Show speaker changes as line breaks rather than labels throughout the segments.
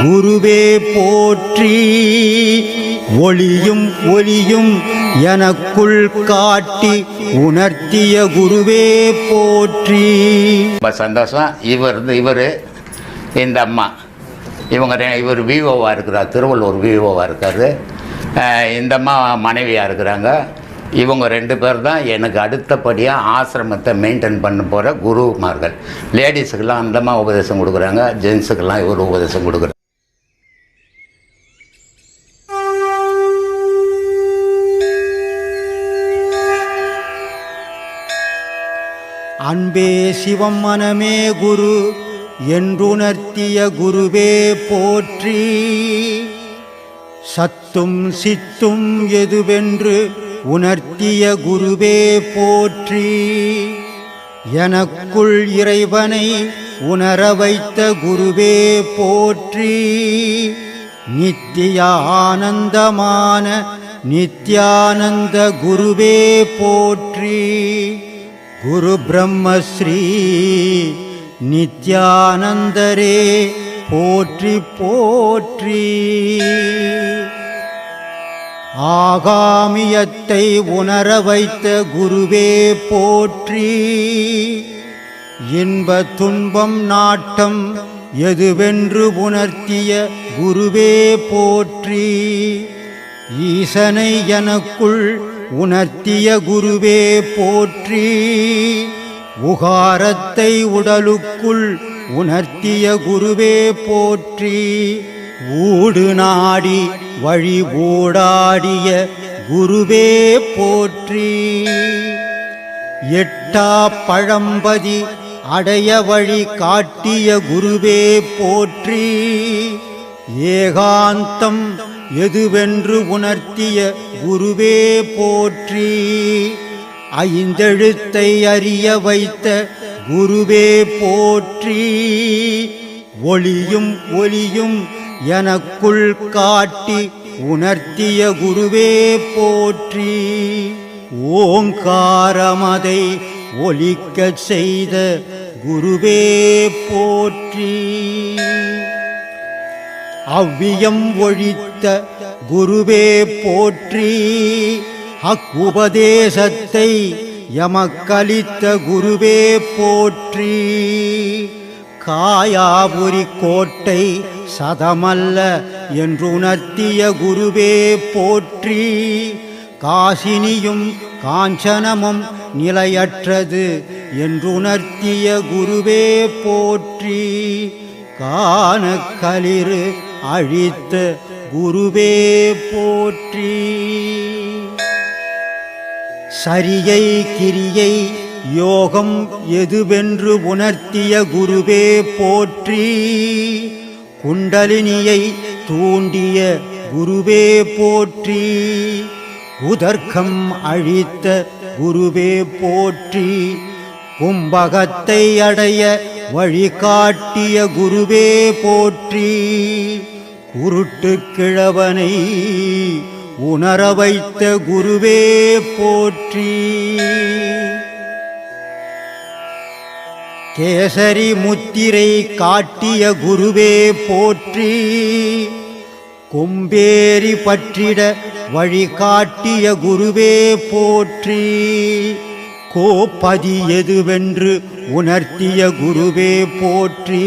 குருவே போற்றி. ஒளியும் ஒளியும் எனக்குள் காட்டி உணர்த்திய குருவே போற்றி.
ரொம்ப சந்தோஷம். இவர் இந்த அம்மா இவர் விஓவாக இருக்கிறார், திருவள்ளூர் விஓவாக இருக்கார். இந்த அம்மா மனைவியாக இருக்கிறாங்க. இவங்க 2 பேர் தான் எனக்கு அடுத்தபடியாக ஆசிரமத்தை மெயின்டைன் பண்ண போகிற குருமார்கள். லேடிஸுக்கெல்லாம் அந்தம்மா உபதேசம் கொடுக்குறாங்க, ஜென்ஸுக்கெல்லாம் இவர் உபதேசம் கொடுக்குறாங்க.
அன்பே சிவம் மனமே குரு என்றுணர்த்திய குருவே போற்றி. சத்தும் சித்தும் எதுவென்று உணர்த்திய குருவே போற்றி. எனக்குள் இறைவனை உணர வைத்த குருவே போற்றி. நித்திய ஆனந்தமான நித்யானந்த குருவே போற்றி. குரு பிரம்மஸ்ரீ நித்யானந்தரே போற்றி போற்றி. ஆகாமியத்தை உணர வைத்த குருவே போற்றி. இன்ப துன்பம் நாட்டம் எதுவென்று உணர்த்திய குருவே போற்றி. ஈசனை எனக்குள் உணர்த்திய குருவே போற்றி. உகாரத்தை உடலுக்குள் உணர்த்திய குருவே போற்றி. ஊடு நாடி வழி ஊடாடிய குருவே போற்றி. எட்டா பழம்பதி அடைய வழி காட்டிய குருவே போற்றி. ஏகாந்தம் எதுவென்று உணர்த்திய குருவே போற்றி. ஐந்தெழுத்தை அறிய வைத்த குருவே போற்றி. ஒளியும் ஒளியும் எனக்குள் காட்டி உணர்த்திய குருவே போற்றி. ஓங்காரமதை ஒலிக்கச் செய்த குருவே போற்றி. அவ்வியம் ஒழித்த குருவே போற்றி. அக்குபதேசத்தை எமக்களித்த குருவே போற்றி. காயாபுரி கோட்டை சதமல்ல என்றுணர்த்திய குருவே போற்றி. காசினியும் காஞ்சனமும் நிலையற்றது என்றுணர்த்திய குருவே போற்றி. காணக்களிறு அழித்த குருவே போற்றி. சரியை கிரியை யோகம் எதுவென்று உணர்த்திய குருவே போற்றி. குண்டலினியை தூண்டிய குருவே போற்றி. உதர்க்கம் அழித்த குருவே போற்றி. கும்பகத்தை அடைய வழிகாட்டிய குருவே போற்றி. குருட்டு கிழவனை உணர வைத்த குருவே போற்றி. கேசரி முத்திரை காட்டிய குருவே போற்றி. கொம்பேரி பற்றிட வழிகாட்டிய குருவே போற்றி. கோப்பதி எதுவென்று உணர்த்திய குருவே போற்றி.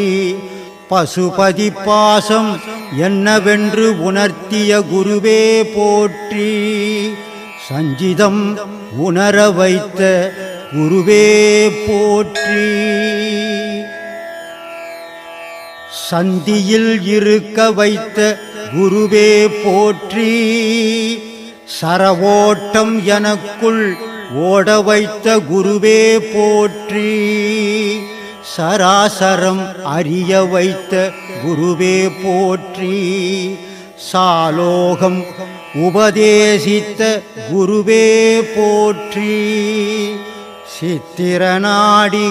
பசுபதி பாசம் என்னவென்று உணர்த்திய குருவே போற்றி. சஞ்சிதம் உணர வைத்த குருவே போற்றி. சந்தியில் இருக்க வைத்த குருவே போற்றி. சரவோட்டம் எனக்குள் ஓட வைத்த குருவே போற்றி. சராசரம் அறிய வைத்த குருவே போற்றி. சாலோகம் உபதேசித்த குருவே போற்றி. சித்திரநாடி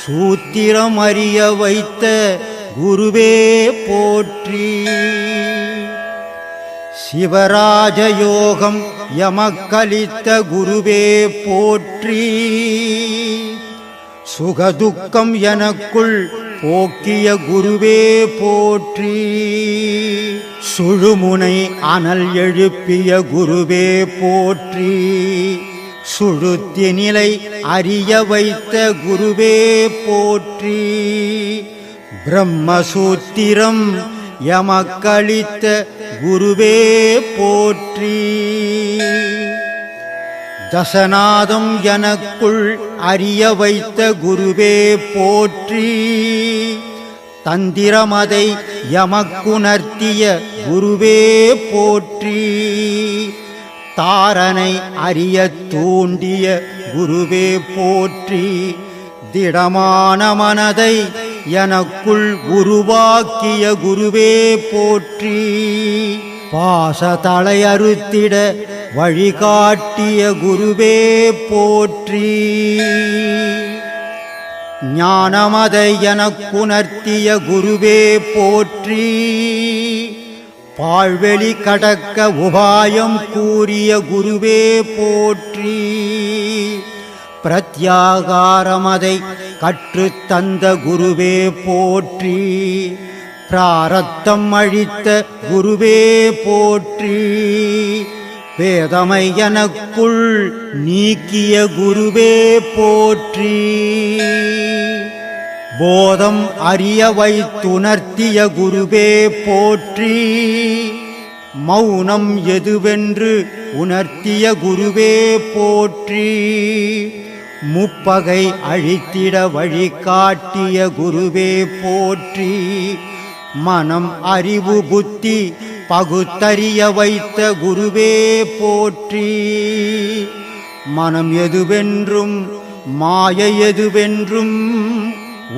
சூத்திரம் அறிய வைத்த குருவே போற்றி. சிவராஜயோகம் எமக்களித்த குருவே போற்றி. சுகதுக்கம் எனக்குள் போக்கிய குருவே போற்றி. சுழுமுனை அனல் எழுப்பிய குருவே போற்றி. சுழுத்தி நிலை அறிய வைத்த குருவே போற்றி. பிரம்மசூத்திரம் எமக்களித்த குருவே போற்றி. தசநாதம் எனக்குள் அறிய வைத்த குருவே போற்றி. தந்திரமதை எமக்குணர்த்திய குருவே போற்றி. தாரனை அறிய தூண்டிய குருவே போற்றி. திடமான மனதை எனக்குள் உருவாக்கிய குருவே போற்றி. பாசதலை அறுத்திட வழிகாட்டிய குருவே போற்றி. ஞானமதை எனக்குணர்த்திய குருவே போற்றி. பாழ்வெளி கடக்க உபாயம் கூறிய குருவே போற்றி. பிரத்யாகாரமதை கற்றுத் தந்த குருவே போற்றி. பிராரத்தம் அழித்த குருவே போற்றி. வேதமை எனக்குள் நீக்கிய குருவே போற்றி. போதம் அறிய வைத்துணர்த்திய குருவே போற்றி. மௌனம் எதுவென்று உணர்த்திய குருவே போற்றி. முப்பகை அழித்திட வழிகாட்டிய குருவே போற்றி. மனம் அறிவு புத்தி பகுத்தறிய வைத்த குருவே போற்றி. மனம் எதுவென்றும் மாயை எதுவென்றும்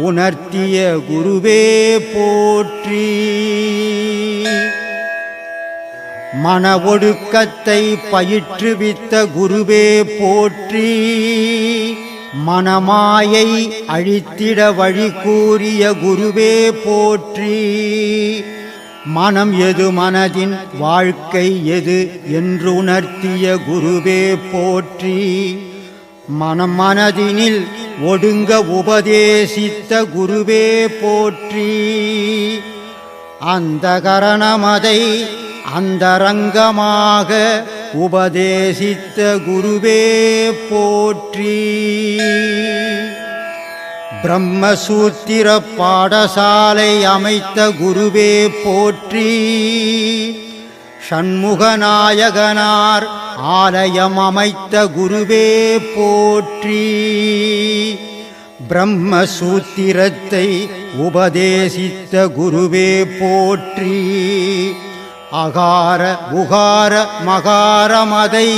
உணர்த்திய குருவே போற்றி. மன ஒடுக்கத்தை பயிற்றுவித்த குருவே போற்றி. மனமாயை அழித்திட வழி கூறிய குருவே போற்றி. மனம் எது மனதின் வாழ்க்கை எது என்று உணர்த்திய குருவே போற்றி. மனம் மனதினில் ஒடுங்க உபதேசித்த குருவே போற்றி. அந்தகரணமதை அந்தரங்கமாக உபதேசித்த குருவே போற்றி. பிரம்மசூத்திர பாடசாலை அமைத்த குருவே போற்றி. ஷண்முகநாயகனார் ஆலயம் அமைத்த குருவே போற்றி. பிரம்மசூத்திரத்தை உபதேசித்த குருவே போற்றி. அகார உகார மகாரமதை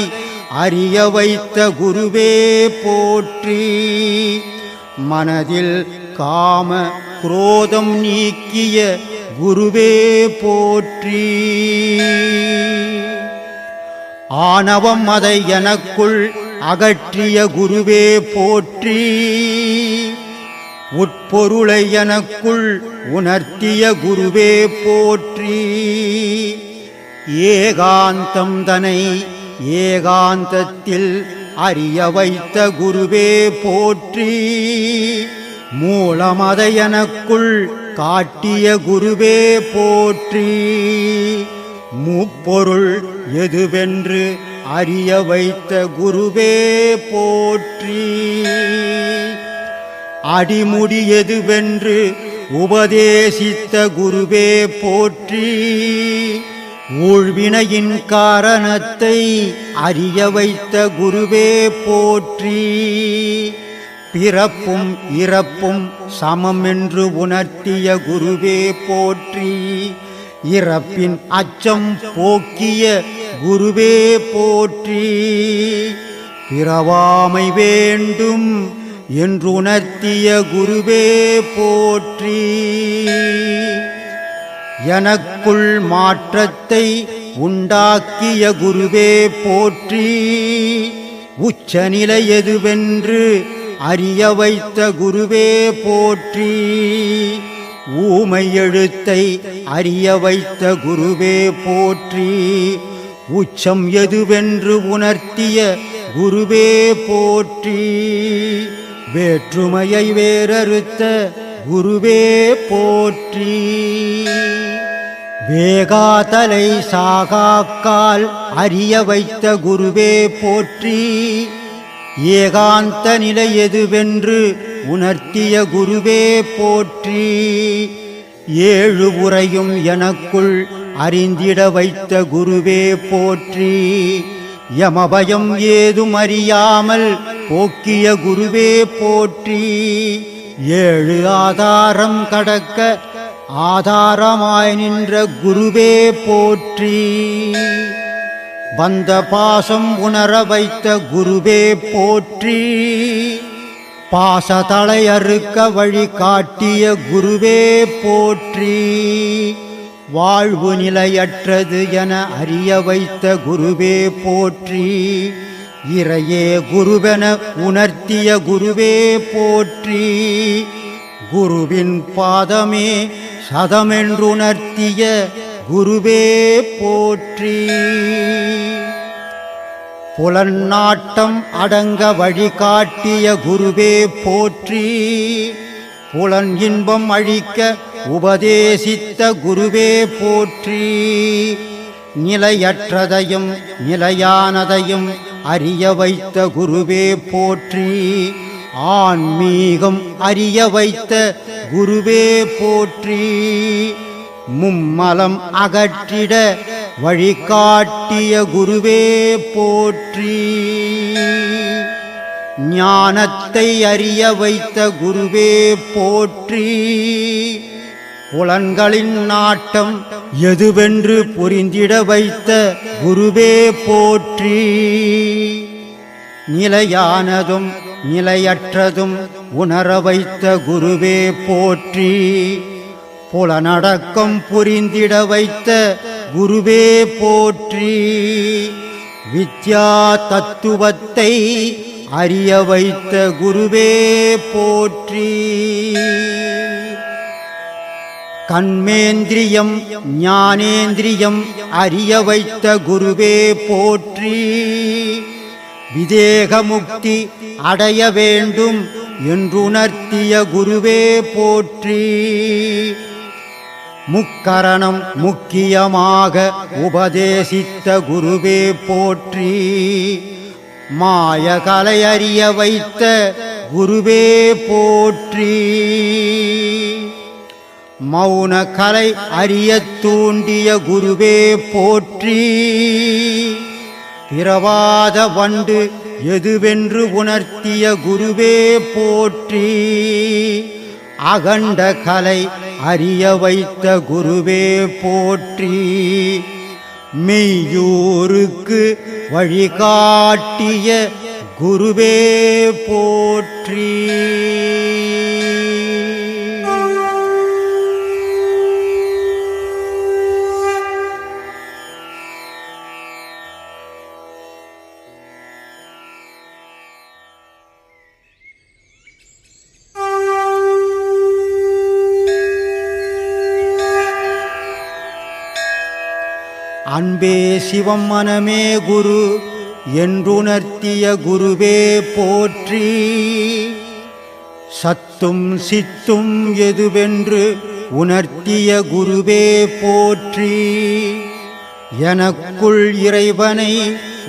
அறிய வைத்த குருவே போற்றி. மனதில் காம குரோதம் நீக்கிய குருவே போற்றி. ஆணவம் அதை எனக்குள் அகற்றிய குருவே போற்றி. உட்பொருளை எனக்குள் உணர்த்திய குருவே போற்றி. ஏகாந்தம் தனை ஏகாந்தத்தில் அறிய வைத்த குருவே போற்றி. மூலமதை எனக்குள் காட்டிய குருவே போற்றி. முப்பொருள் எதுவென்று அறிய வைத்த குருவே போற்றி. அடிமுடி எதுவென்று உபதேசித்த குருவே போற்றி. ஊழ்வினையின் காரணத்தை அறிய வைத்த குருவே போற்றி. பிறப்பும் இறப்பும் சமம் என்று உணர்த்திய குருவே போற்றி. இறப்பின் அச்சம் போக்கிய குருவே போற்றி. பிறவாமை வேண்டும் என்று உணர்த்திய குருவே போற்றி. எனக்குள் மாற்றத்தை உண்டாக்கிய குருவே போற்றி. உச்சநிலை எதுவென்று அறிய வைத்த குருவே போற்றி. ஊமை எழுத்தை அறிய வைத்த குருவே போற்றி. உச்சம் எதுவென்று உணர்த்திய குருவே போற்றி. வேற்றுமையை வேறறுத்த குருவே போற்றி. வேகாதலை சாகாக்கால் அறிய வைத்த குருவே போற்றி. ஏகாந்த நிலை எதுவென்று உணர்த்திய குருவே போற்றி. ஏழு உரையும் எனக்குள் அறிந்திட வைத்த குருவே போற்றி. யமபயம் ஏதும் அறியாமல் போக்கிய குருவே போற்றி. ஏழு ஆதாரம் கடக்க ஆதாரமாய் நின்ற குருவே போற்றி. வந்த பாசம் உணர வைத்த குருவே போற்றி. பாசதலை அறுக்க வழி காட்டிய குருவே போற்றி. வாழ்வு நிலையற்றது என அறிய வைத்த குருவே போற்றி. இறையே குருவென உணர்த்திய குருவே போற்றி. குருவின் பாதமே சதமென்றுணர்த்திய குருவே போற்றி. புலன்னாட்டம் அடங்க வழிகாட்டிய குருவே போற்றி. புலன் இன்பம் அழிக்க உபதேசித்த குருவே போற்றி. நிலையற்றதையும் நிலையானதையும் அறிய வைத்த குருவே போற்றி. ஆன்மீகம் அறிய வைத்த குருவே போற்றி. மும்மலம் அகற்றிட வழிகாட்டிய குருவே போற்றி. ஞானத்தை அறிய வைத்த குருவே போற்றி. புலன்களின் நாட்டம் எதுவென்று புரிந்திட வைத்த குருவே போற்றி. நிலையானதும் நிலையற்றதும் உணர வைத்த குருவே போற்றி. புலனடக்கம் புரிந்திட வைத்த குருவே போற்றி. வித்யா தத்துவத்தை அறிய வைத்த குருவே போற்றி. கண்மேந்திரியம் ஞானேந்திரியம் அறிய வைத்த குருவே போற்றி. விதேக முக்தி அடைய வேண்டும் என்றுணர்த்திய குருவே போற்றி. முக்கரணம் முக்கியமாக உபதேசித்த குருவே போற்றி. மாயகலை அறிய வைத்த குருவே போற்றி. மௌன கலை அறிய தூண்டிய குருவே போற்றி. பிறவாத வண்டு எதுவென்று உணர்த்திய குருவே போற்றி. அகண்ட கலை அறிய வைத்த குருவே போற்றி. மெய்யூருக்கு வழிகாட்டிய குருவே போற்றி. அன்பே சிவம் மனமே குரு என்றுணர்த்திய குருவே போற்றி. சத்தும் சித்தும் எதுவென்று உணர்த்திய குருவே போற்றி. எனக்குள் இறைவனை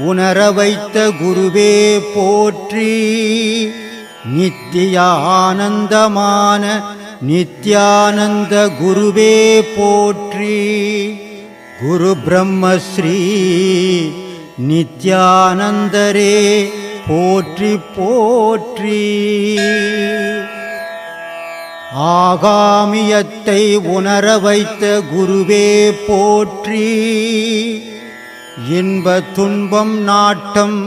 உணர வைத்த குருவே போற்றி. நித்திய ஆனந்தமான நித்யானந்த குருவே போற்றி. குரு பிரம்மஸ்ரீ நித்யானந்தரே போற்றி போற்றி. ஆகாமியத்தை உணர வைத்த குருவே போற்றி. இன்ப துன்பம் நாட்டம்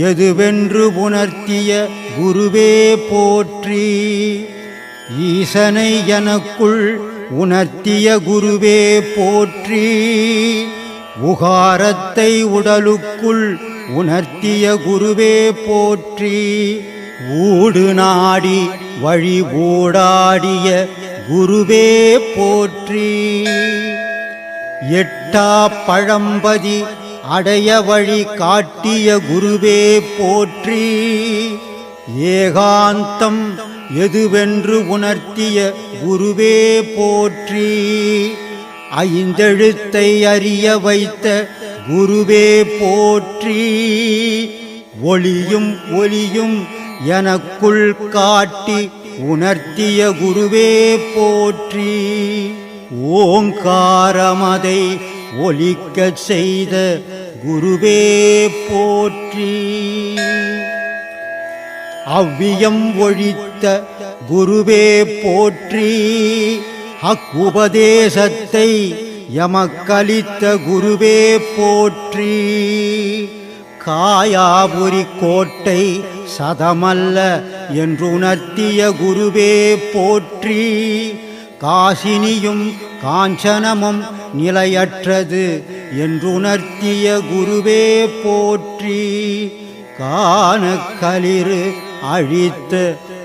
எதுவென்று உணர்த்திய குருவே போற்றி. ஈசனை எனக்குள் உணர்த்திய குருவே போற்றி. உகாரத்தை உடலுக்குள் உணர்த்திய குருவே போற்றி. ஊடு நாடி வழி ஊடாடிய குருவே போற்றி. எட்டா பழம்பதி அடைய வழி காட்டிய குருவே போற்றி. ஏகாந்தம் எதுவென்று உணர்த்திய குருவே போற்றி. ஐந்தெழுத்தை அறிய வைத்த குருவே போற்றி. ஒளியும் ஒளியும் எனக்குள் காட்டி உணர்த்திய குருவே போற்றி. ஓங்காரமதை ஒலிக்கச் செய்த குருவே போற்றி. அவ்வியம் ஒழித்த குருவே போற்றி. அக்குபதேசத்தை எமக்களித்த குருவே போற்றி. காயாபுரி கோட்டை சதமல்ல என்றுணர்த்திய குருவே போற்றி. காசினியும் காஞ்சனமும் நிலையற்றது என்றுணர்த்திய குருவே போற்றி. காணக்களிறு அழித்த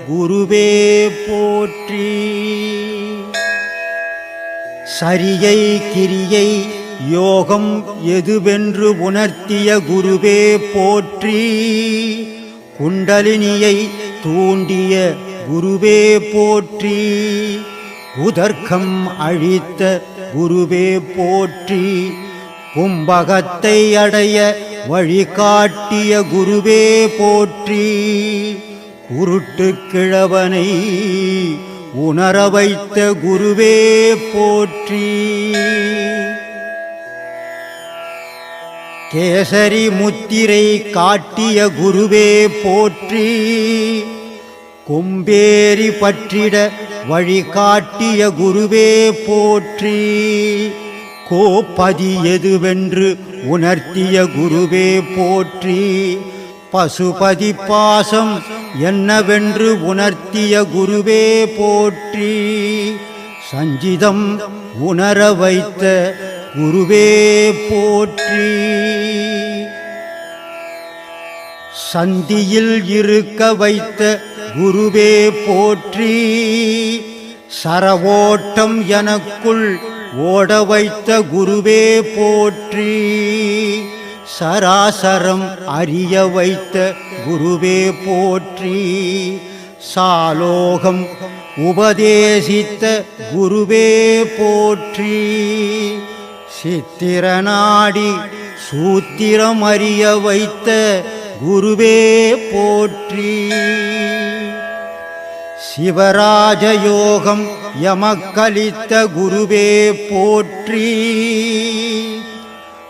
குருவே போற்றி. சரியை கிரியை யோகம் எதுவென்று உணர்த்திய குருவே போற்றி. குண்டலினியை தூண்டிய குருவே போற்றி. உதர்க்கம் அழித்த குருவே போற்றி. கும்பகத்தை அடைய வழிகாட்டிய குருவே போற்றி. குருட்டு கிழவனை உணர வைத்த குருவே போற்றி. கேசரி முத்திரை காட்டிய குருவே போற்றி. கொம்பேரி பற்றிட வழிகாட்டிய குருவே போற்றி. கோப்பதி எதுவென்று உணர்த்திய குருவே போற்றி. பசுபதி பாசம் என்னவென்று உணர்த்திய குருவே போற்றி. சஞ்சிதம் உணர வைத்த குருவே போற்றி. சந்தியில் இருக்க வைத்த குருவே போற்றி. சரவோட்டம் எனக்குள் ஓட வைத்த குருவே போற்றி. சராசரம் அறிய வைத்த குருவே போற்றி. சாலோகம் உபதேசித்த குருவே போற்றி. சித்திரநாடி சூத்திரம் அறிய வைத்த குருவே போற்றி. சிவராஜயோகம் எமக்களித்த குருவே போற்றி.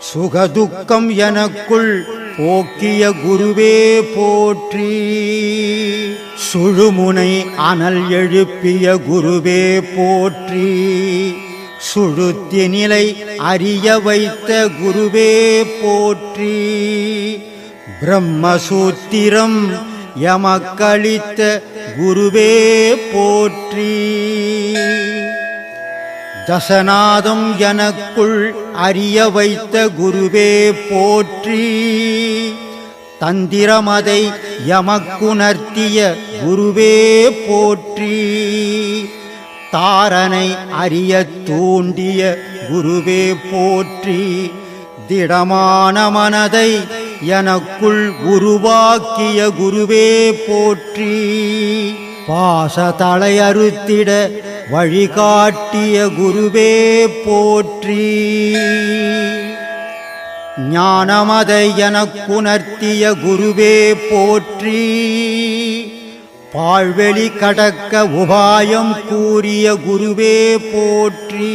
சுகதுக்கம் எனக்குள் போக்கிய குருவே போற்றி. சுழுமுனை அனல் எழுப்பிய குருவே போற்றி. சுழுத்தி நிலை அறிய வைத்த குருவே போற்றி. பிரம்மசூத்திரம் எமக்களித்த குருவே போற்றி. தசநாதம் எனக்குள் அறிய வைத்த குருவே போற்றி. தந்திரமதை எமக்குணர்த்திய குருவே போற்றி. தாரனை அறிய தூண்டிய குருவே போற்றி. திடமான மனதை எனக்குள் உருவாக்கிய குருவே போற்றி. பாசதலை அறுத்திட வழிகாட்டிய குருவே போற்றி. ஞானமதை எனக்குணர்த்திய குருவே போற்றி. பாழ்வெளி கடக்க உபாயம் கூறிய குருவே போற்றி.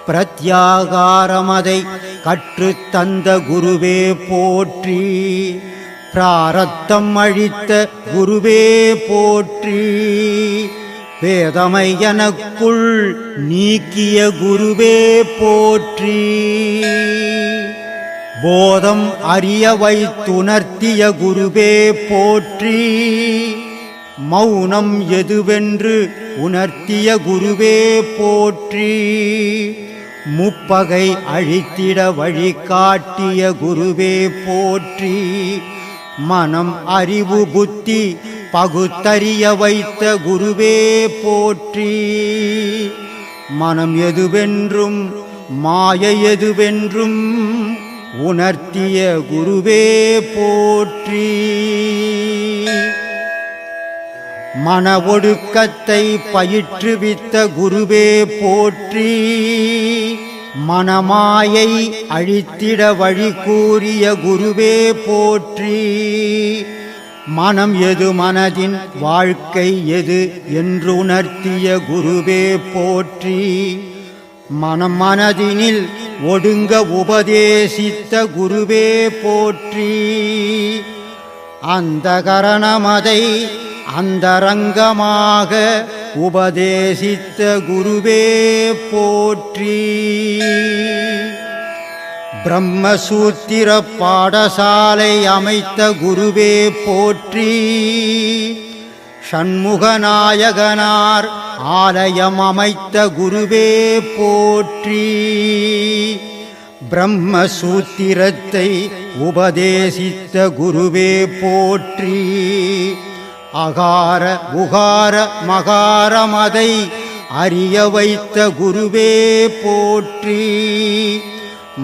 பிரத்யாகாரமதை கற்றுத் தந்த குருவே போற்றி. பிராரத்தம் அழித்த குருவே போற்றி. வேதமை எனக்குள் நீக்கிய குருவே போற்றி. போதம் அறிய வைத்துணர்த்திய குருவே போற்றி. மௌனம் எதுவென்று உணர்த்திய குருவே போற்றி. முப்பகை அழித்திட வழிகாட்டிய குருவே போற்றி. மனம் அறிவு புத்தி பகுத்தறிய வைத்த குருவே போற்றி. மனம் எதுவென்றும் மாயை எதுவென்றும் உணர்த்திய குருவே போற்றி. மன ஒடுக்கத்தை பயிற்றுவித்த குருவே போற்றி. மனமாயை அழித்திட வழி கூறிய குருவே போற்றி. மனம் எது மனதின் வாழ்க்கை எது என்று உணர்த்திய குருவே போற்றி. மனம் மனதினில் ஒடுங்க உபதேசித்த குருவே போற்றி. அந்த கரணமதை அந்தரங்கமாக உபதேசித்த குருவே போற்றி. பிரம்மசூத்திர பாடசாலை அமைத்த குருவே போற்றி. சண்முகநாயகனார் ஆலயம் அமைத்த குருவே போற்றி. பிரம்மசூத்திரத்தை உபதேசித்த குருவே போற்றி. அகார உகார மகாரமதை அறிய வைத்த குருவே போற்றி.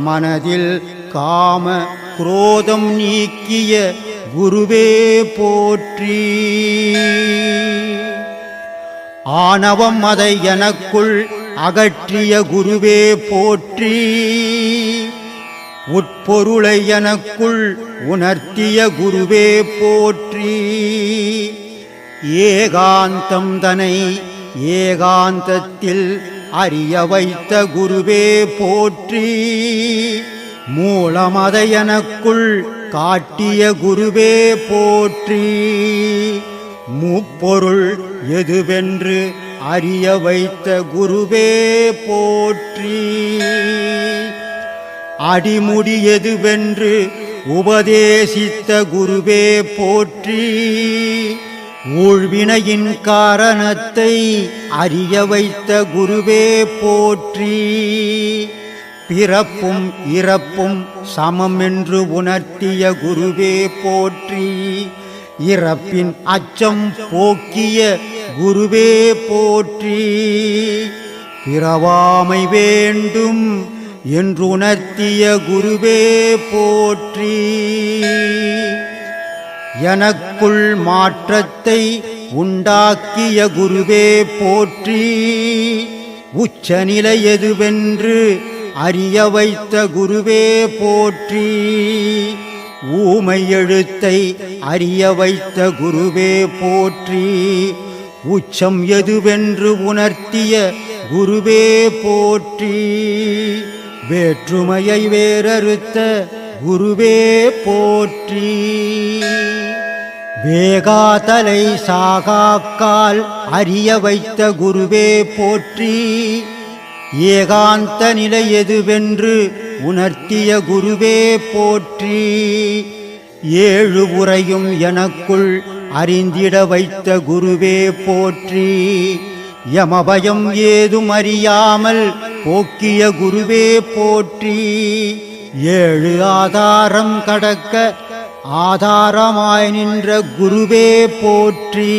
மனதில் காம குரோதம் நீக்கிய குருவே போற்றி. ஆணவம் அதை எனக்குள் அகற்றிய குருவே போற்றி. உட்பொருளை எனக்குள் உணர்த்திய குருவே போற்றி. ஏகாந்தம் தனை ஏகாந்தத்தில் அறிய வைத்த குருவே போற்றி. மூலமதை எனக்குள் காட்டிய குருவே போற்றி. முப்பொருள் எதுவென்று அறிய வைத்த குருவே போற்றி. அடிமுடி எதுவென்று உபதேசித்த குருவே போற்றி. ஊழ்வினையின் காரணத்தை அறிய வைத்த குருவே போற்றி. பிறப்பும் இறப்பும் சமம் என்று உணர்த்திய குருவே போற்றி. இறப்பின் அச்சம் போக்கிய குருவே போற்றி. பிறவாமை வேண்டும் என்று உணர்த்திய குருவே போற்றி. எனக்குள் மாற்றத்தை உண்டாக்கிய குருவே போற்றி. உச்சநிலை எதுவென்று அறிய வைத்த குருவே போற்றி. ஊமை எழுத்தை அறிய வைத்த குருவே போற்றி. உச்சம் எதுவென்று உணர்த்திய குருவே போற்றி. வேற்றுமையை வேறறுத்த குருவே போற்றி. வேகாதலை சாகாக்கால் அறிய வைத்த குருவே போற்றி. ஏகாந்த நிலை எதுவென்று உணர்த்திய குருவே போற்றி. ஏழு உரையும் எனக்குள் அறிந்திட வைத்த குருவே போற்றி. யமபயம் ஏதும் அறியாமல் போக்கிய குருவே போற்றி. ஏழு ஆதாரம் கடக்க ஆதாரமாய் நின்ற குருவே போற்றி.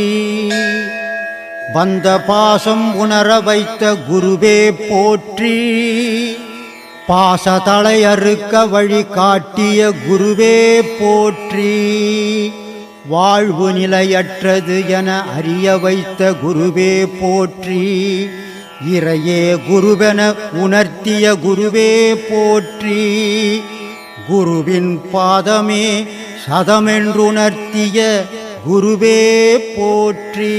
வந்த பாசம் உணர வைத்த குருவே போற்றி. பாசதலை அறுக்க வழி காட்டிய குருவே போற்றி. வாழ்வு நிலையற்றது என அறிய வைத்த குருவே போற்றி. இறையே குருவென உணர்த்திய குருவே போற்றி. குருவின் பாதமே சதமென்றுணர்த்திய குருவே போற்றி.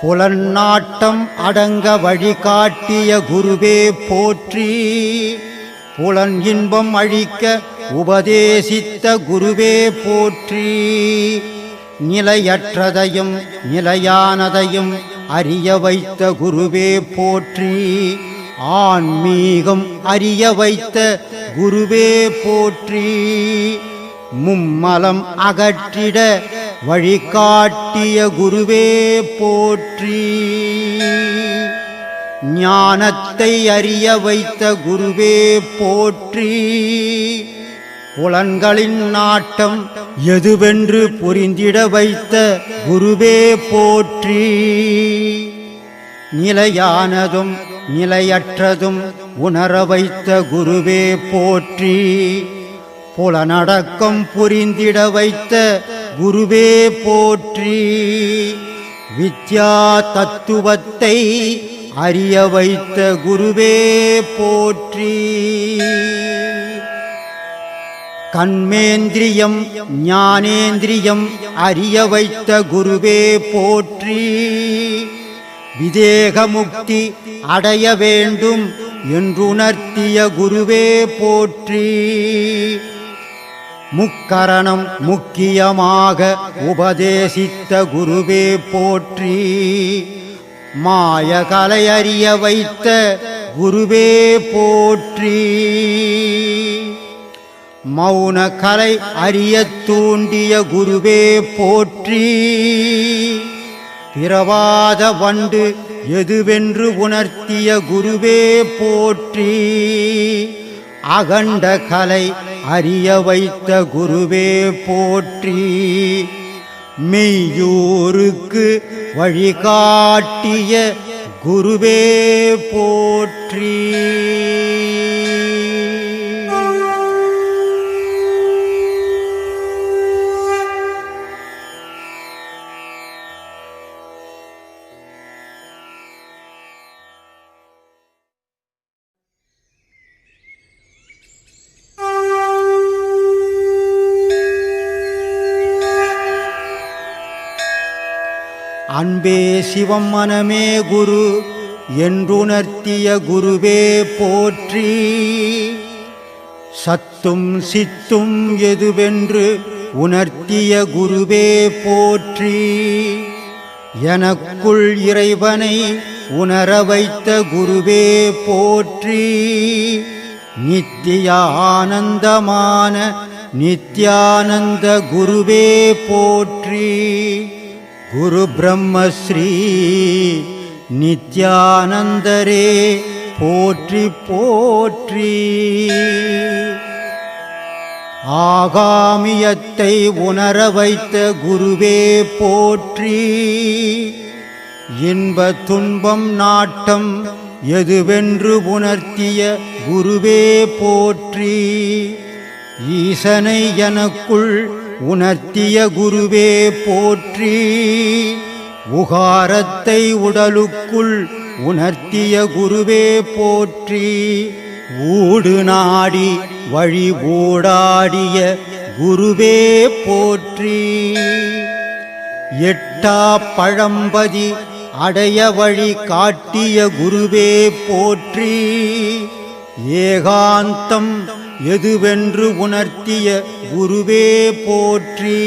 புலன்னாட்டம் அடங்க வழிகாட்டிய குருவே போற்றி. புலன் இன்பம் அழிக்க உபதேசித்த குருவே போற்றி. நிலையற்றதையும் நிலையானதையும் அறிய வைத்த குருவே போற்றி. ஆன்மீகம் அறிய வைத்த குருவே போற்றி. மும்மலம் அகற்றிட வழிகாட்டிய குருவே போற்றி. ஞானத்தை அறிய வைத்த குருவே போற்றி. புலன்களின் நாட்டம் எதுவென்று புரிந்திட வைத்த குருவே போற்றி. நிலையானதும் நிலையற்றதும் உணர வைத்த குருவே போற்றி. புலனடக்கம் புரிந்திட வைத்த குருவே போற்றி. வித்யா தத்துவத்தை அறிய வைத்த குருவே போற்றி. கண்மேந்திரியம் ஞானேந்திரியம் அறிய வைத்த குருவே போற்றி. விதேக முக்தி அடைய வேண்டும் என்றுணர்த்திய குருவே போற்றி. முக்கரணம் முக்கியமாக உபதேசித்த குருவே போற்றி. மாயகலை அறிய வைத்த குருவே போற்றி. மௌன கலை அறிய தூண்டிய குருவே போற்றி. பிரவாத வண்டு எதுவென்று உணர்த்திய குருவே போற்றி. அகண்ட கலை அறிய வைத்த குருவே போற்றி. மெய்யூருக்கு வழிகாட்டிய குருவே போற்றி. அன்பே சிவம் மனமே குரு என்றுணர்த்திய குருவே போற்றி. சத்தும் சித்தும் எதுவென்று உணர்த்திய குருவே போற்றி. எனக்குள் இறைவனை உணர வைத்த குருவே போற்றி. நித்திய ஆனந்தமான நித்யானந்த குருவே போற்றி. குரு பிரம்மஸ்ரீ நித்யானந்தரே போற்றி போற்றி. ஆகாமியத்தை உணர வைத்த குருவே போற்றி. இன்ப துன்பம் நாட்டம் எதுவென்று உணர்த்திய குருவே போற்றி. ஈசனை எனக்குள் உணர்த்திய குருவே போற்றி. உகாரத்தை உடலுக்குள் உணர்த்திய குருவே போற்றி. ஊடு நாடி வழி ஊடாடிய குருவே போற்றி. எட்டா பழம்பதி அடைய வழி காட்டிய குருவே போற்றி. ஏகாந்தம் எதுவென்று உணர்த்திய குருவே போற்றி.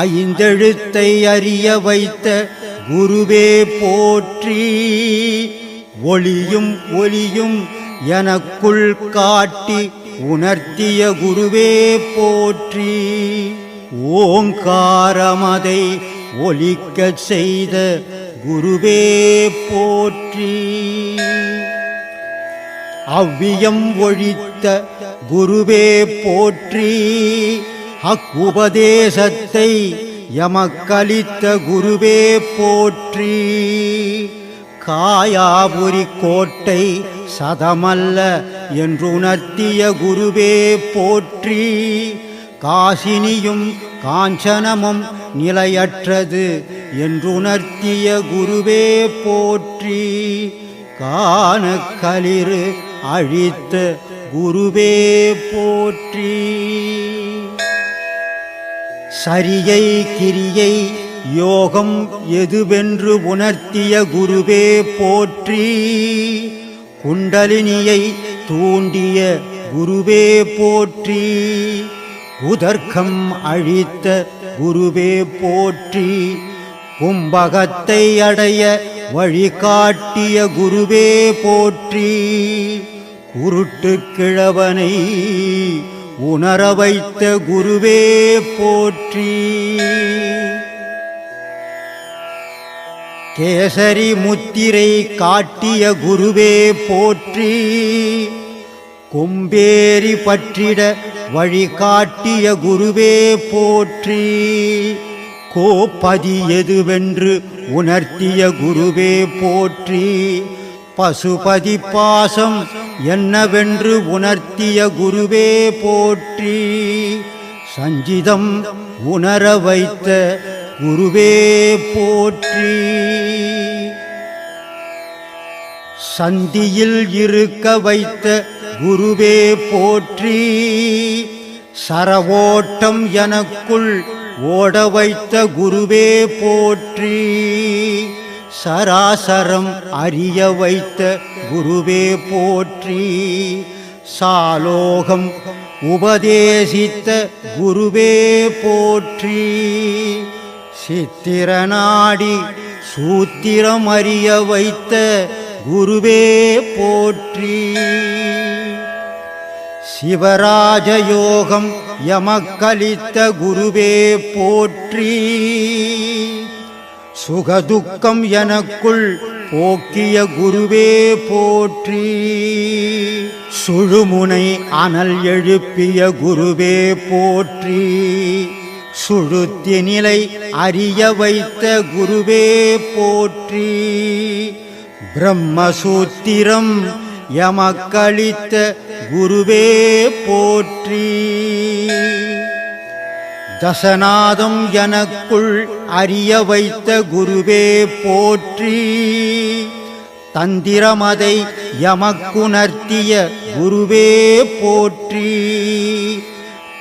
ஐந்தெழுத்தை அறிய வைத்த குருவே போற்றி. ஒளியும் ஒளியும் எனக்குள் காட்டி உணர்த்திய குருவே போற்றி. ஓங்காரமதை ஒலிக்கச் செய்த குருவே போற்றி. அவ்வியம் ஒழித்த குருவே போற்றி. அக்குபதேசத்தை எமக்களித்த குருவே போற்றி. காயாபுரி கோட்டை சதமல்ல என்றுணர்த்திய குருவே போற்றி. காசினியும் காஞ்சனமும் நிலையற்றது என்றுணர்த்திய குருவே போற்றி. காணக்களிறு அழித்த குருவே போற்றி. சரியை கிரியை யோகம் எதுவென்று உணர்த்திய குருவே போற்றி. குண்டலினியை தூண்டிய குருவே போற்றி. உதர்க்கம் அழித்த குருவே போற்றி. கும்பகத்தை அடைய வழிகாட்டிய குருவே போற்றி. குருட்டு கிழவனை உணர வைத்த குருவே போற்றி. கேசரி முத்திரை காட்டிய குருவே போற்றி. கொம்பேரி பற்றிட வழிகாட்டிய குருவே போற்றி. கோப்பதி எதுவென்று உணர்த்திய குருவே போற்றி. பசுபதி பாசம் என்னவென்று உணர்த்திய குருவே போற்றி. சஞ்சிதம் உணர வைத்த குருவே போற்றி. சந்தியில் இருக்க வைத்த குருவே போற்றி. சரவோட்டம் எனக்குள் ஓட வைத்த குருவே போற்றி. சராசரம் அறிய வைத்த குருவே போற்றி. சாலோகம் உபதேசித்த குருவே போற்றி. சித்திரநாடி சூத்திரம் அறிய வைத்த குருவே போற்றி. சிவராஜயோகம் எமக்களித்த குருவே போற்றி. சுகதுக்கம் எனக்குள் போக்கிய குருவே போற்றி. சுழுமுனை அனல் எழுப்பிய குருவே போற்றி. சுழுத்தி நிலை அறிய வைத்த குருவே போற்றி. பிரம்மசூத்திரம் எமக்களித்த குருவே போற்றி. தசநாதம் எனக்குள் அறிய வைத்த குருவே போற்றி. தந்திரமதை எமக்குணர்த்திய குருவே போற்றி.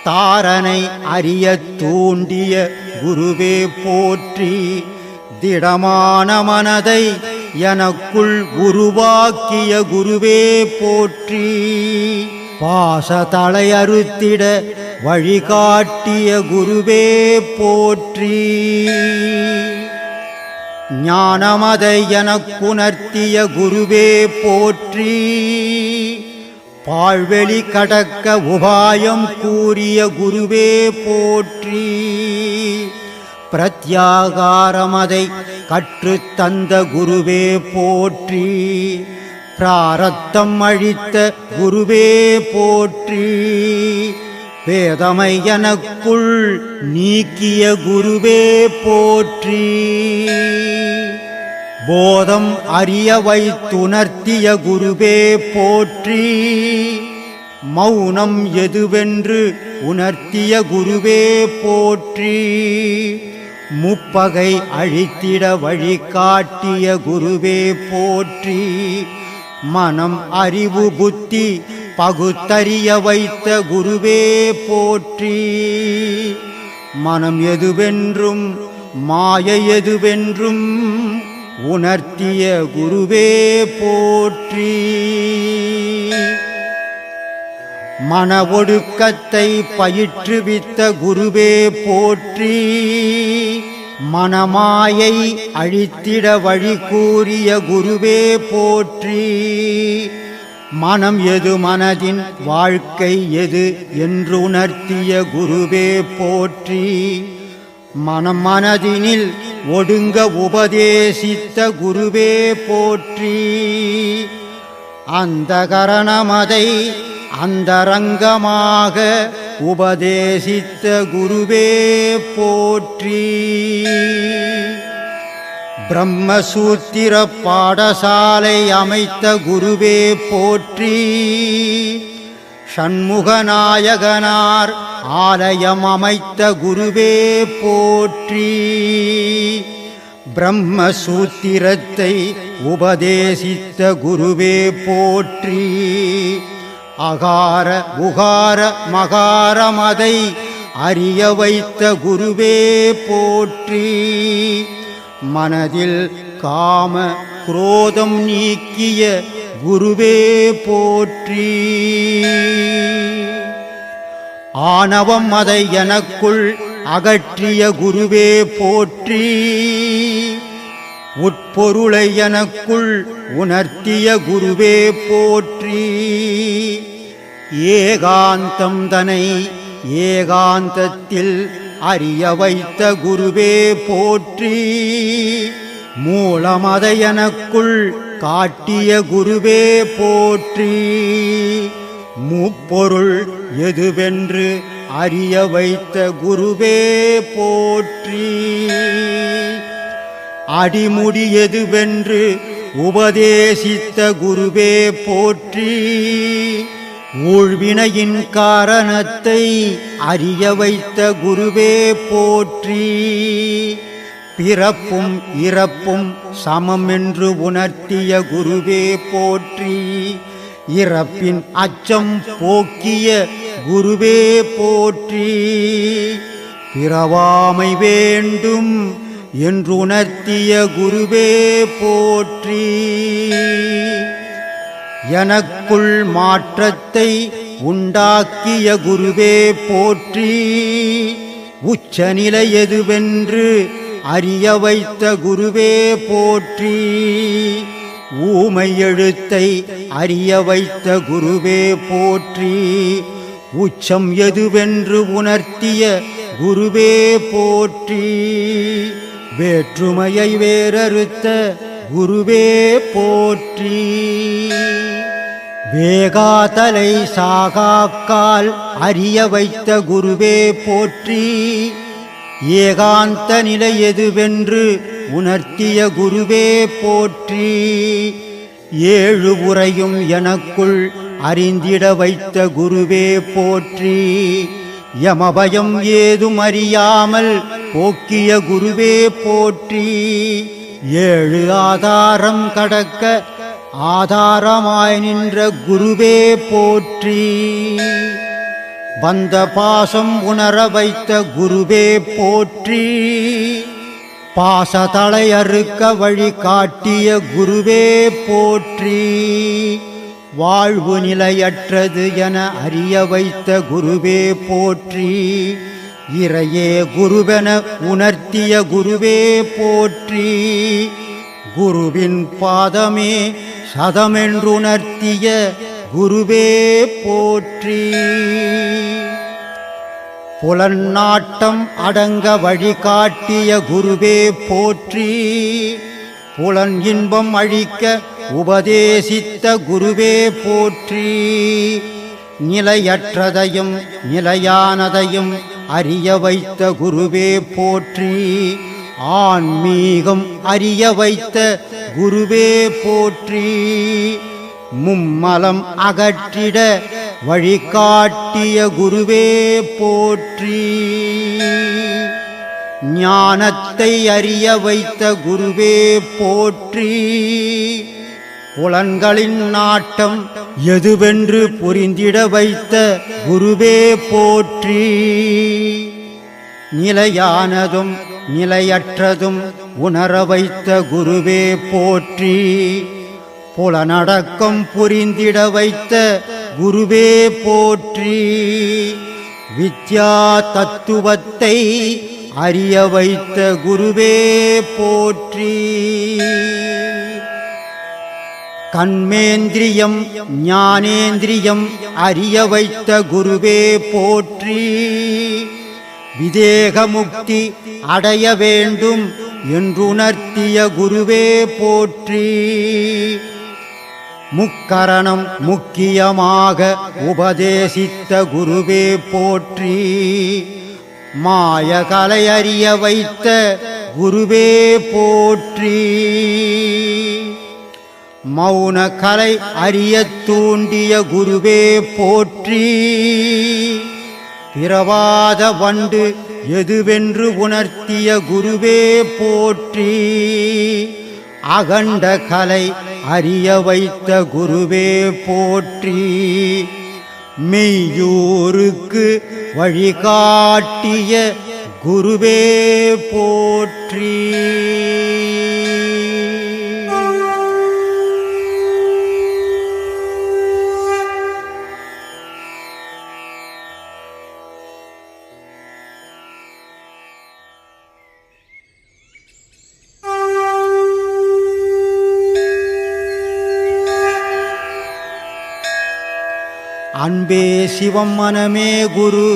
தாரனை அறிய தூண்டிய குருவே போற்றி. திடமான மனதை எனக்குள் உருவாக்கிய குருவே போற்றி. பாசதலை அறுத்திட வழிகாட்டிய குருவே போற்றி. ஞானமதை எனக்குணர்த்திய குருவே போற்றி. பாழ்வெளி கடக்க உபாயம் கூறிய குருவே போற்றி. பிரத்யாகாரமதை கற்றுத்தந்த குருவே போற்றி. பிராரத்தம் அழித்த குருவே போற்றி. வேதமை எனக்குள் நீக்கிய குருவே போற்றி. போதம் அறிய வைத்துணர்த்திய குருவே போற்றி. மௌனம் எதுவென்று உணர்த்திய குருவே போற்றி. முப்பகை அழித்திட வழிகாட்டிய குருவே போற்றி. மனம் அறிவு புத்தி பகுத்தறிய வைத்த குருவே போற்றி. மனம் எதுவென்றும் மாயை எதுவென்றும் உணர்த்திய குருவே போற்றி. மன ஒடுக்கத்தை பயிற்றுவித்த குருவே போற்றி. மனமாயை அழித்திட வழி கூறிய குருவே போற்றி. மனம் எது மனதின் வாழ்க்கை எது என்று உணர்த்திய குருவே போற்றி. மனம் மனதினில் ஒடுங்க உபதேசித்த குருவே போற்றி. அந்த கரணமதை அந்தரங்கமாக உபதேசித்த குருவே போற்றி. பிரம்மசூத்திர பாடசாலை அமைத்த குருவே போற்றி. ஷண்முகநாயகனார் ஆலயம் அமைத்த குருவே போற்றி. பிரம்மசூத்திரத்தை உபதேசித்த குருவே போற்றி. அகார உகார மகாரமதை அறிய வைத்த குருவே போற்றி. மனதில் காம குரோதம் நீக்கிய குருவே போற்றி. ஆணவம் அதை எனக்குள் அகற்றிய குருவே போற்றி. உட்பொருளை எனக்குள் உணர்த்திய குருவே போற்றி. ஏகாந்தம் தனை ஏகாந்தத்தில் அறிய வைத்த குருவே போற்றி. மூலமதை எனக்குள் காட்டிய குருவே போற்றி. முப்பொருள் எதுவென்று அறிய வைத்த குருவே போற்றி. அடிமுடி எதுவென்று உபதேசித்த குருவே போற்றி. ஊழ்வினையின் காரணத்தை அறிய வைத்த குருவே போற்றி. பிறப்பும் இறப்பும் சமம் என்று உணர்த்திய குருவே போற்றி. இறப்பின் அச்சம் போக்கிய குருவே போற்றி. பிறவாமை வேண்டும் என்று உணர்த்திய குருவே போற்றி. எனக்குள் மாற்றத்தை உண்டாக்கிய குருவே போற்றி. உச்சநிலை எதுவென்று அறிய வைத்த குருவே போற்றி. ஊமை எழுத்தை அறிய வைத்த குருவே போற்றி. உச்சம் எதுவென்று உணர்த்திய குருவே போற்றி. வேற்றுமையை வேறறுத்த குருவே போற்றி. வேகாதலை சாகாக்கால் அறிய வைத்த குருவே போற்றி. ஏகாந்த நிலை எதுவென்று உணர்த்திய குருவே போற்றி. ஏழு உரையும் எனக்குள் அறிந்திட வைத்த குருவே போற்றி. யமபயம் ஏதும் அறியாமல் போக்கிய குருவே போற்றி. ஏழு ஆதாரம் கடக்க ஆதாரமாய் நின்ற குருவே போற்றி. வந்த பாசம் உணர வைத்த குருவே போற்றி. பாசதலை அறுக்க வழி காட்டிய குருவே போற்றி. வாழ்வு நிலையற்றது என அறிய வைத்த குருவே போற்றி. இறையே குருவென உணர்த்திய குருவே போற்றி. குருவின் பாதமே சதமென்றுணர்த்திய குருவே போற்றி. புலன்னாட்டம் அடங்க வழிகாட்டிய குருவே போற்றி. புலன் இன்பம் அழிக்க உபதேசித்த குருவே போற்றி. நிலையற்றதையும் நிலையானதையும் அறிய வைத்த குருவே போற்றி. ஆன்மீகம் அறிய வைத்த குருவே போற்றி. மும்மலம் அகற்றிட வழிகாட்டிய குருவே போற்றி. ஞானத்தை அறிய வைத்த குருவே போற்றி. புலன்களின் நாட்டம் எதுவென்று புரிந்திட வைத்த குருவே போற்றி. நிலையானதும் நிலையற்றதும் உணர வைத்த குருவே போற்றி. புலனடக்கம் புரிந்திட வைத்த குருவே போற்றி. வித்யா தத்துவத்தை அறிய வைத்த குருவே போற்றி. கண்மேந்திரியம் ஞானேந்திரியம் அறிய வைத்த குருவே போற்றி. விதேக முக்தி அடைய வேண்டும் என்றுணர்த்திய குருவே போற்றி. முக்கரணம் முக்கியமாக உபதேசித்த குருவே போற்றி. மாயகலை அறிய வைத்த குருவே போற்றி. மௌன கலை அறிய தூண்டிய குருவே போற்றி. பிறவாத வண்டு எதுவென்று உணர்த்திய குருவே போற்றி. அகண்ட கலை அறிய வைத்த குருவே போற்றி. மெய்யூருக்கு வழிகாட்டிய குருவே போற்றி. அன்பே சிவம் மனமே குரு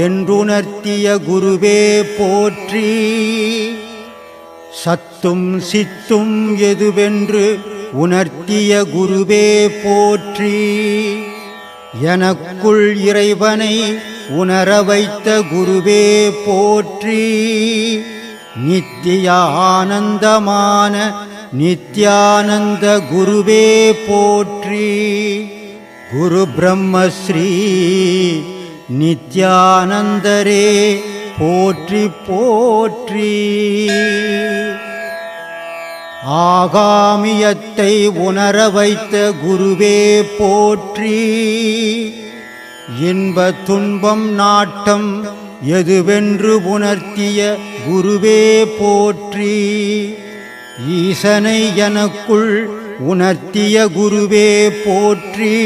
என்றுணர்த்திய குருவே போற்றி. சத்தும் சித்தும் எதுவென்று உணர்த்திய குருவே போற்றி. எனக்குள் இறைவனை உணர வைத்த குருவே போற்றி. நித்திய ஆனந்தமான நித்யானந்த குருவே போற்றி. குரு பிரம்மஸ்ரீ நித்யானந்தரே போற்றி போற்றி. ஆகாமியத்தை உணர வைத்த குருவே போற்றி. இன்ப துன்பம் நாட்டம் எதுவென்று உணர்த்திய குருவே போற்றி. ஈசனை எனக்குள் உணர்த்திய குருவே போற்றி.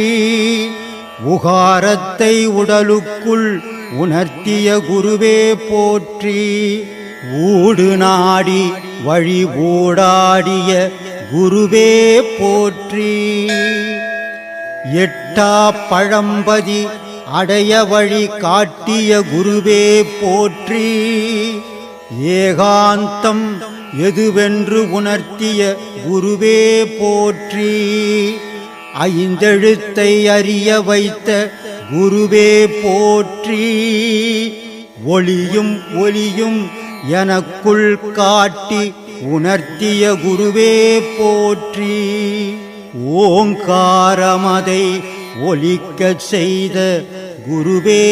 உகாரத்தை உடலுக்குள் உணர்த்திய குருவே போற்றி. ஊடு நாடி வழி ஊடாடிய குருவே போற்றி. எட்டா பழம்பதி அடைய வழி காட்டிய குருவே போற்றி. ஏகாந்தம் எதுவென்று உணர்த்திய குருவே போற்றி. ஐந்தெழுத்தை அறிய வைத்த குருவே போற்றி. ஒளியும் ஒளியும் எனக்குள் காட்டி உணர்த்திய குருவே போற்றி. ஓங்காரமதை ஒலிக்கச் செய்த குருவே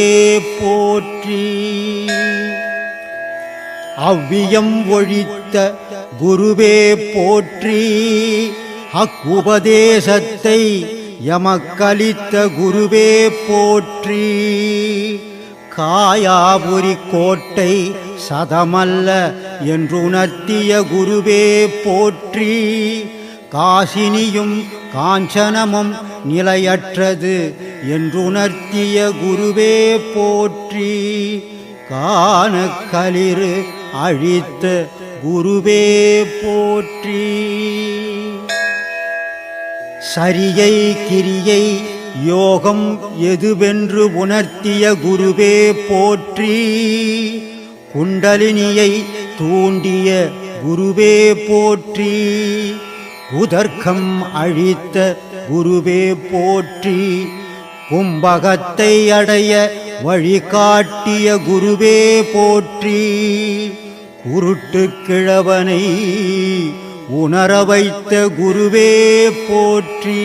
போற்றி. அவ்வியம் ஒழித்த குருவே போற்றி. அக்குபதேசத்தை எமக்களித்த குருவே போற்றி. காயாபுரி கோட்டை சதமல்ல என்றுணர்த்திய குருவே போற்றி. காசினியும் காஞ்சனமும் நிலையற்றது என்றுணர்த்திய குருவே போற்றி. காணக்களிறு அழித்த குருவே போற்றி. சரியை கிரியை யோகம் எதுவென்று உணர்த்திய குருவே போற்றி. குண்டலினியை தூண்டிய குருவே போற்றி. உதர்க்கம் அழித்த குருவே போற்றி. கும்பகத்தை அடைய வழிகாட்டிய குருவே போற்றி. குருட்டு கிழவனை உணர வைத்த குருவே போற்றி.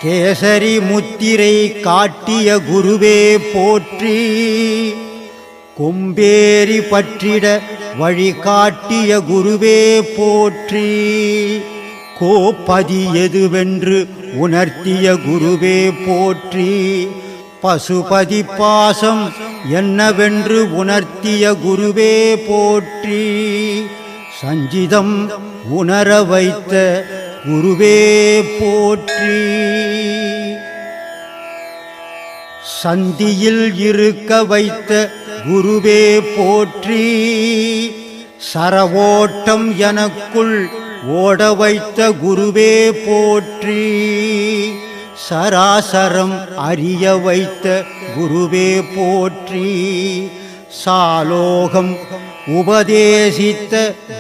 கேசரி முத்திரை காட்டிய குருவே போற்றி. கொம்பேரி பற்றிட வழிகாட்டிய குருவே போற்றி. கோப்பதி எதுவென்று உணர்த்திய குருவே போற்றி. பசுபதி பாசம் என்னவென்று உணர்த்திய குருவே போற்றி. சஞ்சிதம் உணர வைத்த குருவே போற்றி. சந்தியில் இருக்க வைத்த குருவே போற்றி. சரவோட்டம் எனக்குள் ஓட வைத்த குருவே போற்றி. சராசரம் அறிய வைத்த குருவே போற்றி. சாலோகம் உபதேசித்த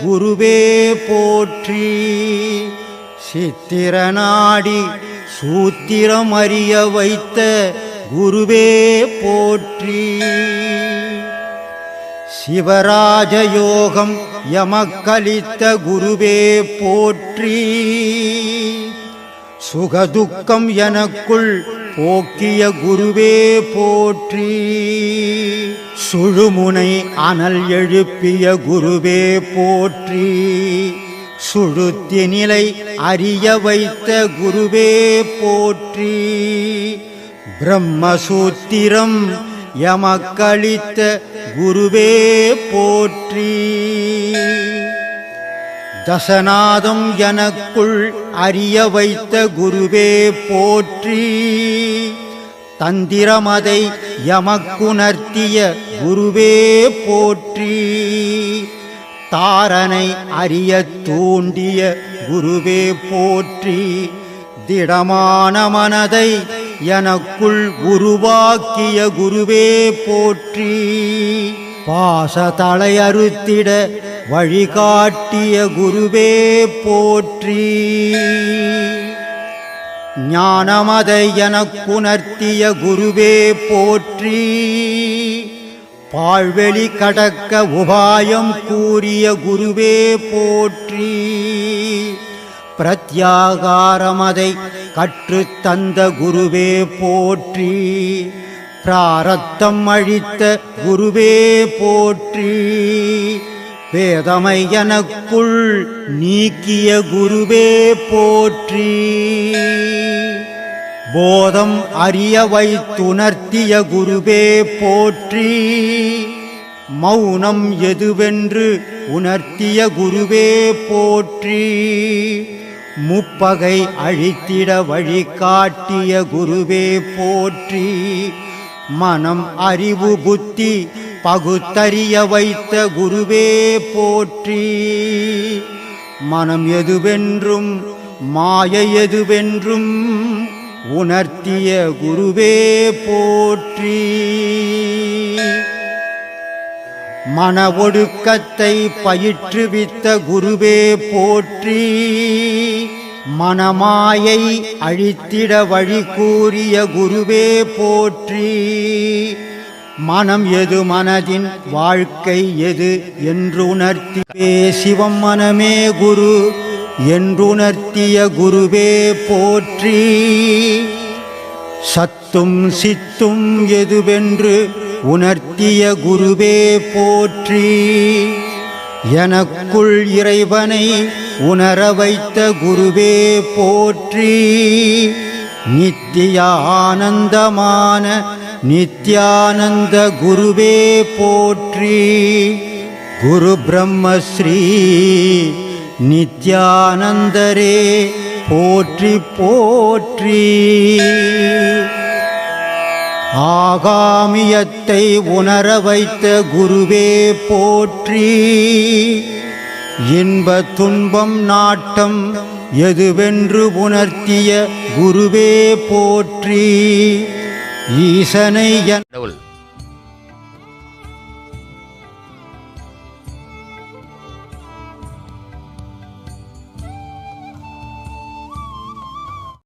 குருவே போற்றி. சித்திரநாடி சூத்திரம் அறிய வைத்த குருவே போற்றி. சிவராஜயோகம் எமக்களித்த குருவே போற்றி. சுகதுக்கம் எனக்குள் போக்கிய குருவே போற்றி. சுழுமுனை அனல் எழுப்பிய குருவே போற்றி. சுழுத்தி நிலை அறிய வைத்த குருவே போற்றி. பிரம்மசூத்திரம் எமக்களித்த குருவே போற்றி. தசநாதம் எனக்குள் அறிய வைத்த குருவே போற்றி. தந்திரமதை எமக்குணர்த்திய குருவே போற்றி. தாரனை அறிய தூண்டிய குருவே போற்றி. திடமான மனதை எனக்குள் உருவாக்கிய குருவே போற்றி. பாசதலை அறுத்திட வழிகாட்டிய குருவே போற்றி. ஞானமதை எனக்குணர்த்திய குருவே போற்றி. பாழ்வெளி கடக்க உபாயம் கூறிய குருவே போற்றி. பிரத்யாகாரமதை கற்றுத் தந்த குருவே போற்றி. பிராரத்தம் அழித்த குருவே போற்றி. வேதமை எனக்குள் நீக்கிய குருவே போற்றி. போதம் அறிய வைத்துணர்த்திய குருவே போற்றி. மௌனம் எதுவென்று உணர்த்திய குருவே போற்றி. முப்பகை அழித்திட வழிகாட்டிய குருவே போற்றி. மனம் அறிவு புத்தி பகுத்தறிய வைத்த குருவே போற்றி. மனம் எதுவென்றும் மாயை எதுவென்றும் உணர்த்திய குருவே போற்றி. மன ஒடுக்கத்தை பயிற்றுவித்த குருவே போற்றி. மனமாயை அழித்திட வழி கூறிய குருவே போற்றி. மனம் எது மனதின் வாழ்க்கை எது என்று உணர்த்தியே சிவம் மனமே குரு என்றுணர்த்திய குருவே போற்றி. சத்தும் சித்தும் எதுவென்று உணர்த்திய குருவே போற்றி. எனக்குள் இறைவனை உணர வைத்த குருவே போற்றி. நித்திய ஆனந்தமான நித்யானந்த குருவே போற்றி. குரு பிரம்மஸ்ரீ நித்யானந்தரே போற்றி போற்றி. ஆகாமியத்தை உணர வைத்த குருவே போற்றி. இன்ப துன்பம் நாட்டம் எதுவென்று உணர்த்திய குருவே போற்றி. ஈசனை